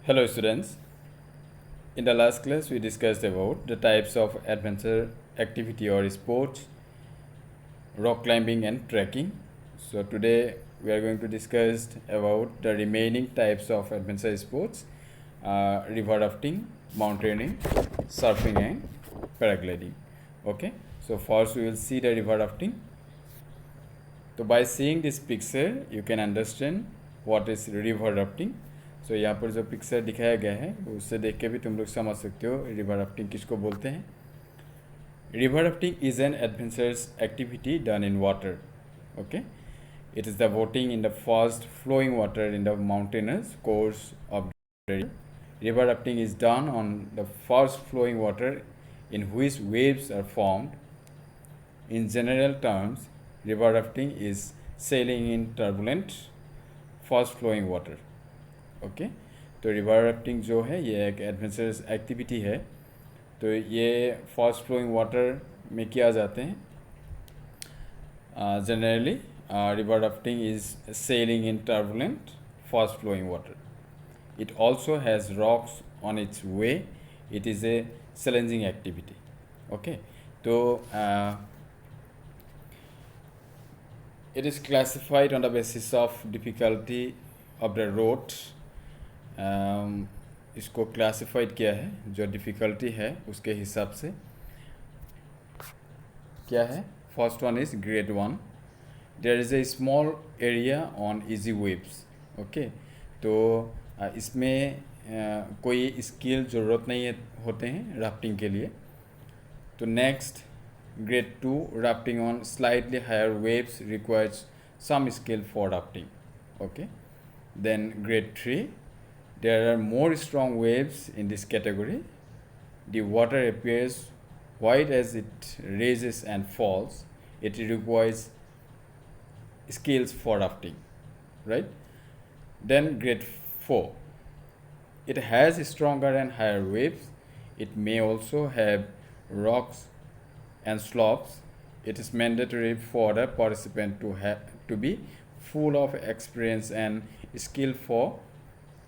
Hello students. In the last class we discussed about the types of adventure activity or sports, rock climbing and trekking. So today we are going to discuss about the remaining types of adventure sports, river rafting, mountaineering, surfing and paragliding. Okay, so first we will see the river rafting. तो by seeing this picture you can understand what is river rafting. सो यहाँ पर जो picture दिखाया गया है उससे देख के भी तुम लोग समझ सकते हो रिवर राफ्टिंग किसको बोलते हैं. River rafting is an adventurous activity done in water. Okay, it is the boating in the fast flowing water in the mountainous course of the river. River rafting is done on the fast flowing water in which waves are formed. In general terms, river rafting is sailing in turbulent fast flowing water. Okay तो river rafting जो है ये एक adventurous activity है. तो ये fast flowing water में किया जाते हैं. Generally river rafting is sailing in turbulent fast flowing water. It also has rocks on its way. It is a challenging activity. Okay, तो it is classified on the basis of difficulty of the road. इसको classified किया है जो difficulty है उसके हिसाब से. क्या है? First one is grade 1. There is a small area on easy waves. Okay, तो इसमें कोई स्किल ज़रूरत नहीं है होते हैं राफ्टिंग के लिए. तो next grade 2, rafting on slightly higher waves requires some skill for rafting. Okay, then grade 3, there are more strong waves in this category. The water appears white as it rises and falls. It requires skills for rafting, right? Then grade 4. It has stronger and higher waves. It may also have rocks and slopes. It is mandatory for the participant to be full of experience and skill for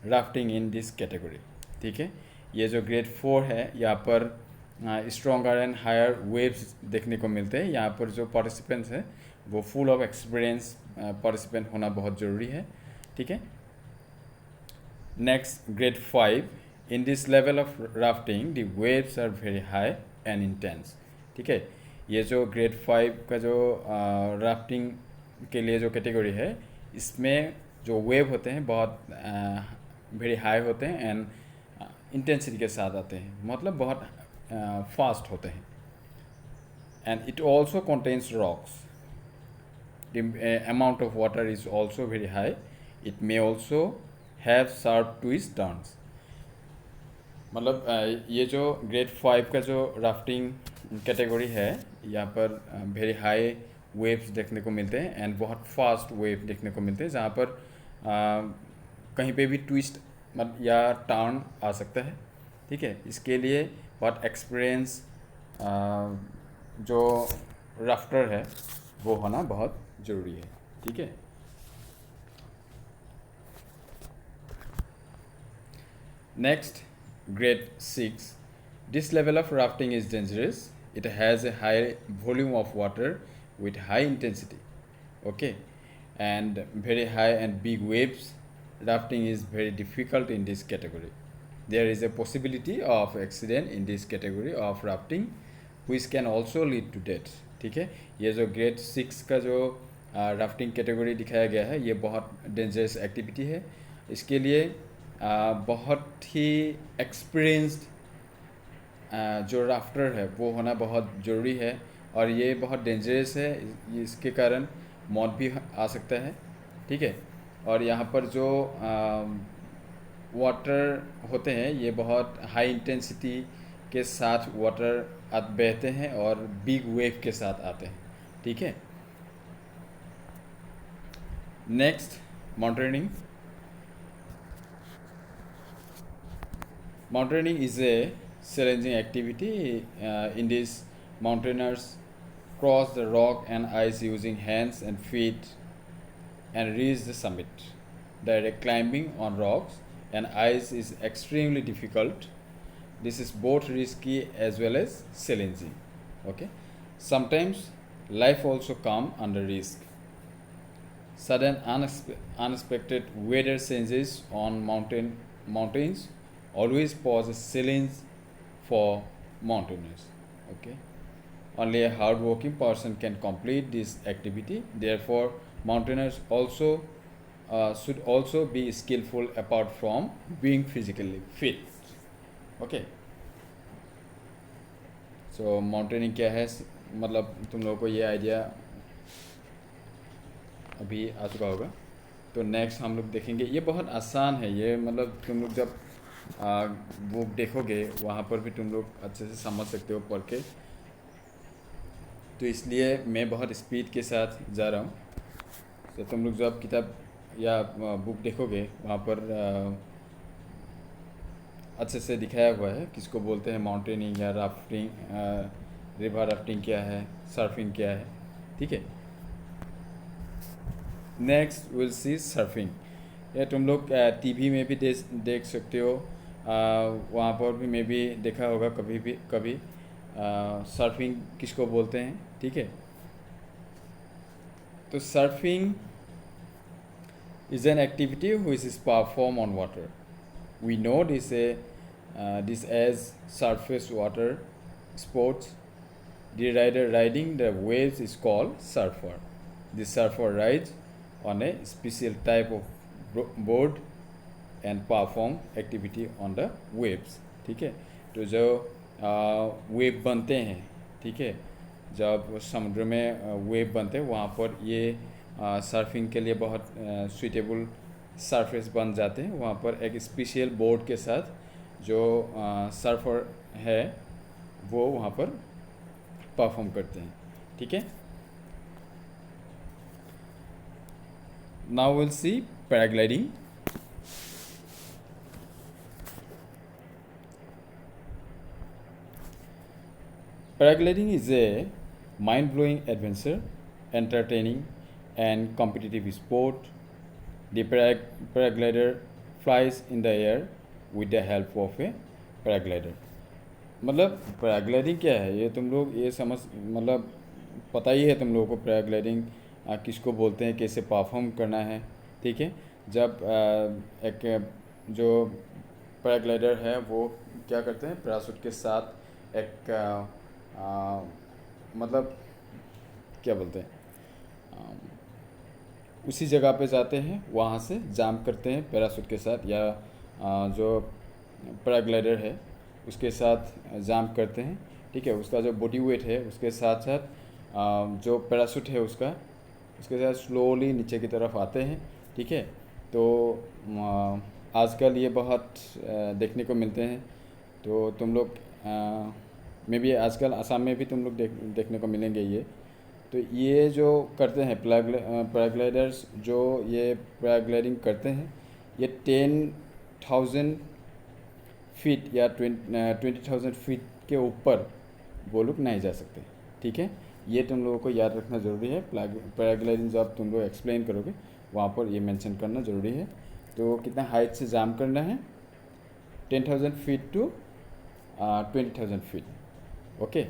rafting in this category. ठीक है, ये जो grade 4 है यहाँ पर stronger and higher waves देखने को मिलते हैं. यहाँ पर जो पार्टिसिपेंट्स हैं वो फुल ऑफ एक्सपीरियंस पार्टिसिपेंट होना बहुत ज़रूरी है. ठीक है, next grade 5. In this level of rafting the waves are very high and intense. ठीक है, ये जो ग्रेड 5 का जो राफ्टिंग के लिए जो कैटेगरी है इसमें जो वेव होते हैं बहुत वेरी हाई होते हैं एंड इंटेंसिटी के साथ आते हैं, मतलब बहुत फास्ट होते हैं. And it also contains rocks. The amount of water is also very high. It may also have sharp twist turns. मतलब ये जो ग्रेड 5 का जो राफ्टिंग कैटेगरी है यहाँ पर वेरी हाई वेव्स देखने को मिलते हैं एंड बहुत फास्ट वेव देखने को मिलते हैं जहाँ पर कहीं पे भी ट्विस्ट या टर्न आ सकता है. ठीक है, इसके लिए बहुत एक्सपीरियंस जो राफ्टर है वो होना बहुत ज़रूरी है. ठीक है, next grade 6. This level of rafting is dangerous. It has a high volume of water with high intensity. Okay, and very high and big waves. Rafting is very difficult in this category. There is a possibility of accident in this category of rafting which can also lead to death. ठीक है, ये जो grade 6 का जो rafting category दिखाया गया है ये बहुत डेंजरस एक्टिविटी है. इसके लिए बहुत ही एक्सपीरियंस्ड जो राफ्टर है वो होना बहुत ज़रूरी है और ये बहुत डेंजरस है. इसके कारण मौत भी आ सकता है. ठीक है, और यहाँ पर जो वाटर होते हैं ये बहुत हाई इंटेंसिटी के साथ वाटर बहते हैं और बिग वेव के साथ आते हैं. ठीक है, next mountaineering. Mountaineering is a challenging activity. In this mountaineers cross the rock and ice using hands and feet and reach the summit. Direct climbing on rocks and ice is extremely difficult. This is both risky as well as challenging. Okay, sometimes life also come under risk. Sudden unexpected weather changes on mountains always pose a challenge for mountaineers. Okay, only a hardworking person can complete this activity. Therefore, mountaineers also should also be skillful apart from being physically fit. Okay. So mountaineering क्या है, मतलब तुम लोगों को ये idea अभी आ चुका होगा. तो नेक्स्ट हम लोग देखेंगे, ये बहुत आसान है ये, मतलब तुम लोग जब बुक देखोगे वहाँ पर भी तुम लोग अच्छे से समझ सकते हो पढ़ के. तो इसलिए मैं बहुत स्पीड के साथ जा रहा हूँ. तो तुम लोग जब किताब या बुक देखोगे वहाँ पर अच्छे से दिखाया हुआ है किसको बोलते हैं माउंटेनिंग या राफ्टिंग, रिवर राफ्टिंग क्या है, सर्फिंग क्या है. ठीक है. Next will see surfing. ये तुम लोग टीवी में भी देख सकते हो, वहाँ पर भी मैं भी देखा होगा कभी सर्फिंग किसको बोलते हैं. ठीक है. तो surfing is an activity which is performed on water. We know this as surface water sports. The rider riding the waves is called surfer. The surfer rides on a special type of board and perform activity on the waves. ठीक है. तो जो wave बनते हैं, ठीक है, जब समुद्र में वेव बनते हैं वहाँ पर ये सर्फिंग के लिए बहुत सूटेबल सरफेस बन जाते हैं. वहाँ पर एक स्पेशल बोर्ड के साथ जो सर्फर है वो वहाँ पर परफॉर्म करते हैं. ठीक है. Now will see paragliding. Paragliding is a mind-blowing adventure, entertaining and competitive sport. The paraglider flies in the air with the help of a paraglider. मतलब पैराग्लाइडिंग क्या है ये तुम लोग ये समझ, मतलब पता ही है तुम लोगों को पैराग्लाइडिंग किसको बोलते हैं, कैसे परफॉर्म करना है. ठीक है. जब एक जो पैराग्लाइडर है वो क्या करते हैं, पैराशूट के साथ एक मतलब क्या बोलते हैं, उसी जगह पे जाते हैं, वहाँ से जंप करते हैं पैराशूट के साथ, या जो पैराग्लाइडर है उसके साथ जंप करते हैं. ठीक है. उसका जो बॉडी वेट है उसके साथ साथ जो पैराशूट है उसके साथ स्लोली नीचे की तरफ आते हैं. ठीक है. तो आजकल ये बहुत देखने को मिलते हैं. तो तुम लोग में भी आजकल आसाम में भी तुम लोग देखने को मिलेंगे ये. तो ये जो करते हैं पैराग्लाइडर्स, जो ये पैराग्लाइडिंग करते हैं, ये 10,000 फीट या 20,000 फीट के ऊपर वो लोग नहीं जा सकते. ठीक है. ये तुम लोगों को याद रखना ज़रूरी है. पैराग्लाइडिंग जब तुम लोग एक्सप्लेन करोगे वहाँ पर ये मेंशन करना ज़रूरी है. तो कितना हाइट से जंप करना है, 10,000 फीट टू 20,000 फीट. ओके.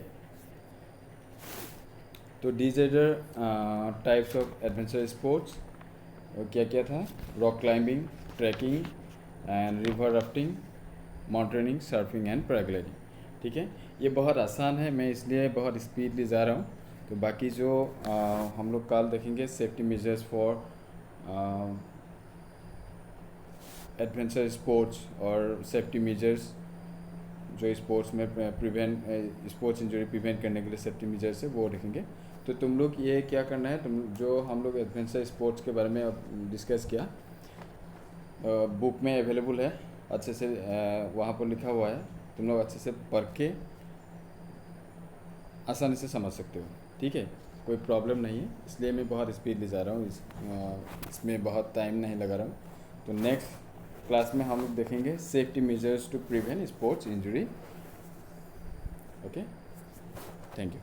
तो these are the types of adventure sports. क्या क्या था, rock climbing, trekking and river rafting, mountaineering, surfing and paragliding. ठीक है. ये बहुत आसान है, मैं इसलिए बहुत स्पीडली जा रहा हूँ. तो बाकी जो हम लोग कल देखेंगे safety measures for adventure sports और सेफ्टी मेजर्स जो स्पोर्ट्स में स्पोर्ट्स इंजरी प्रिवेंट करने के लिए सेफ्टी मेजर्स है वो देखेंगे. तो तुम लोग ये क्या करना है, तुम जो हम लोग एडवेंचर स्पोर्ट्स के बारे में डिस्कस किया बुक में अवेलेबल है, अच्छे से वहाँ पर लिखा हुआ है. तुम लोग अच्छे से पढ़ के आसानी से समझ सकते हो. ठीक है. कोई प्रॉब्लम नहीं है. इसलिए मैं बहुत स्पीड ले जा रहा हूँ, इसमें बहुत टाइम नहीं लगा रहा हूँ. तो नेक्स्ट क्लास में हम लोग देखेंगे safety measures to prevent sports injury. Okay. Thank you.